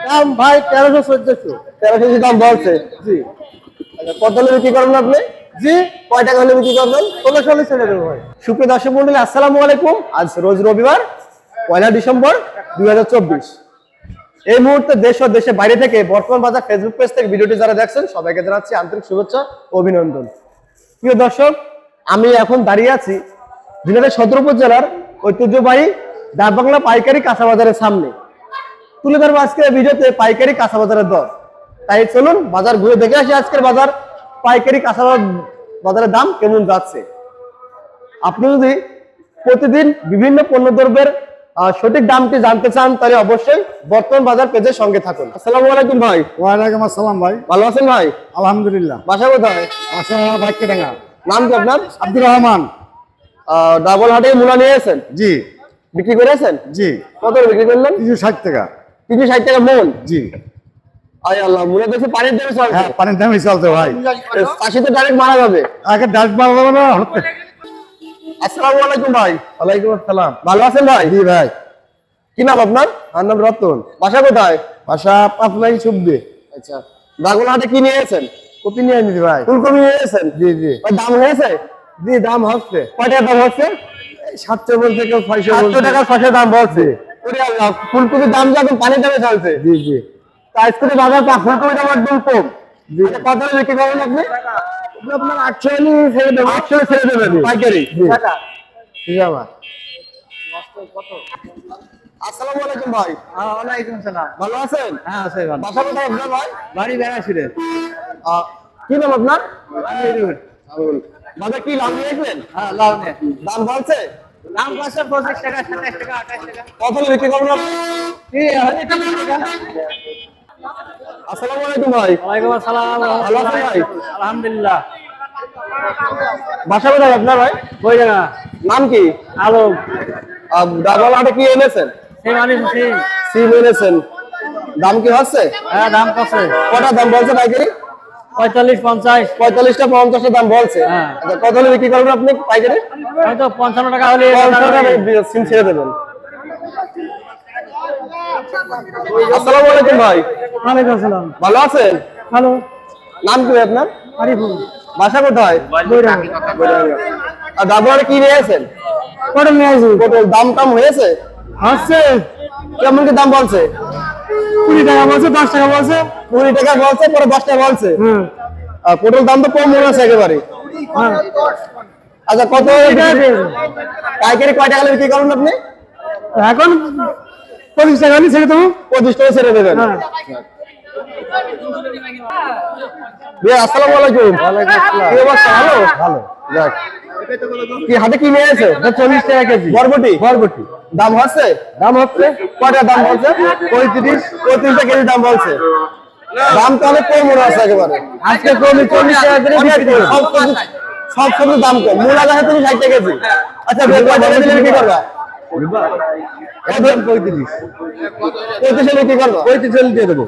দাম ভাই 1300 1400 দাম বলছে। জি। আচ্ছা কত হলে বিক্রি করবেন আপনি? জি। কয় টাকা হলে বিক্রি করবেন? 1600 হলে ছেড়ে দেবো ভাই। সুপ্রিয় দর্শক মণ্ডলী আসসালামু আলাইকুম। আজ রোজ রবিবার 1 ডিসেম্বর 2024। এই মুহূর্তে দেশ ও দেশের বাইরে থেকে বর্তমান বাজার ফেসবুক পেজ থেকে ভিডিওটি যারা দেখছেন সবাইকে জানাচ্ছি আন্তরিক শুভেচ্ছা ও অভিনন্দন। প্রিয় দর্শক, আমি এখন দাঁড়িয়ে আছি দিনাজপুর সদর উপজেলার ঐতিহ্যবাহী ডাকবাংলা পাইকারি কাঁচা বাজারের সামনে। তুলে ধরবো আজকের ভিডিওতে পাইকারি কাঁচা বাজারের দর। তাই চলুন বাজার ঘুরে দেখে আসি আজকের বাজার পাইকারি কাঁচা বাজারের দাম কেমন যাচ্ছে। আপনি যদি প্রতিদিন বিভিন্ন পণ্যদ্রব্যের সঠিক দামটি জানতে চান তাহলে অবশ্যই বর্তমান বাজার পেজের সঙ্গে থাকুন। আসসালামু আলাইকুম ভাই। ওয়ালাইকুম আসসালাম ভাই। ভালো আছেন ভাই? আলহামদুলিল্লাহ। বাসা কোথায়? বাসা বাক্যডাঙ্গা। নাম কি আপনার? আব্দুর রহমান। ডাবল হাটে মূলা নিয়েছেন? জি। বিক্রি করেছেন? জি। কত বিক্রি করলেন? 360 টাকা। 360 টাকা মন? জি। আয় আল্লাহ, মূলা দেখে পানির দামে চলছে। হ্যাঁ, পানির দামই চলছে ভাই। চাষি তো ডাইরেক্ট মারা যাবে। আগে ডাক মারবো না। আসসালামু আলাইকুম ভাই। ওয়ালাইকুম আসসালাম। ভালো আছেন ভাই? জি ভাই। কি নাম আপনার? আমার নাম রতন। বাসা কোথায়? বাসা পাতলাই সুব্বে। আচ্ছা, ড্রাগন হাটে কি নিয়েছেন? কপি নিয়ে আনি ভাই। ফুলকপি নিয়েছেন? জি জি। ভাই দাম হয়েছে? জি, দাম হচ্ছে। কয় টাকা দাম হচ্ছে? 700 বলছে, কেউ 600 700 বলছে। টাকা 600 দাম বলছে। ওরে আল্লাহ, ফুলকপির দাম যে এখন পানির দামে চলছে। জি জি। তা আজকে বাজার ফুলকপির দাম একদম কম। জি। আচ্ছা, কত হলে বিক্রি করবেন আপনি? আপনার 800 হলে ছেড়ে দেবো। 800 ছেড়ে দেবেন পাইকারি। জি। ঠিক আছে। আসসালামু আলাইকুম ভাই। ওয়ালাইকুম সালাম। ভালো আছেন? হ্যাঁ আছে ভাই। বাসা কোথায় আপনার ভাই? বাড়ি বেড়াছিলেন। কি নাম আপনার? আমিরুল। বাজার কি লাভ নিয়েছিলেন? হ্যাঁ, লাভ নেই। দাম বলছে? দাম কত? 25 টাকা, 27 টাকা, 28 টাকা। কত হলে বিক্রি করবেন আপনি? এই হলে 30 টাকা। আসসালামু আলাইকুম ভাই। ওয়ালাইকুম আসসালাম। ভালো আছেন ভাই? আলহামদুলিল্লাহ। বাসা কোথায় আপনার ভাই? কই জায়গা? নাম কি? আলম। ডাবল হাটে কি এনেছেন? সেই মানুষ সিং। সিম এনেছেন। দাম কি হচ্ছে? হ্যাঁ, দাম কত? কটা দাম বলছে পাইকারি? 45 50। 45টা 50টা দাম বলছে। হ্যাঁ। আচ্ছা, কত হলে বিক্রি করবেন আপনি পাইকারি? হয়তো 55 টাকা হলে 50 টাকা সিম ছেড়ে দেবেন। আসসালামু আলাইকুম ভাই। ওয়ালাইকুম আসসালাম। ভালো আছেন? হ্যালো। নাম কি আপনার? আরিফুল। বাসা কোথায়? বৈরাঙ্গা। আর ডাবল হাটে কি নিয়েছেন? পটল নিয়ে আসি। পটল দাম টাম হয়েছে? হচ্ছে কেমন কি দাম বলছে? 20 টাকা বলছে, 10 টাকা বলছে। 20 টাকা বলছে, পরে 10 টাকা বলছে। হুম। পটল দাম তো কম মনে হচ্ছে একেবারে। হ্যাঁ। আচ্ছা, কত পাইকারি কয় টাকা হলে বিক্রি করবেন আপনি? এখন 25 টাকা হলে ছেড়ে দেবো। 25 টাকা ছেড়ে দেবেন। হ্যাঁ। ভাই আসসালামু আলাইকুম। ওয়ালাইকুম আসসালাম। কি অবস্থা? ভালো? ভালো। যাক। কি হাটে কি নিয়ে এসেছো? 40 টাকা কেজি। বরবটি? বরবটি। দাম হচ্ছে? দাম হচ্ছে কয়টা দাম বলছে? 35 টাকা কেজি দাম বলছে। দাম তো অনেক কম মনে হচ্ছে একেবারে। আজকে কমই 40 টাকা করে বিক্রি করব। সব সবজি দাম কম। মূলা গাছে তুমি 60 টাকা কেজি। আচ্ছা, বের কয় টাকা দিলে বিক্রি করবা? একদম 35। 35 বিক্রি করবা? 35 দিয়ে দেবো।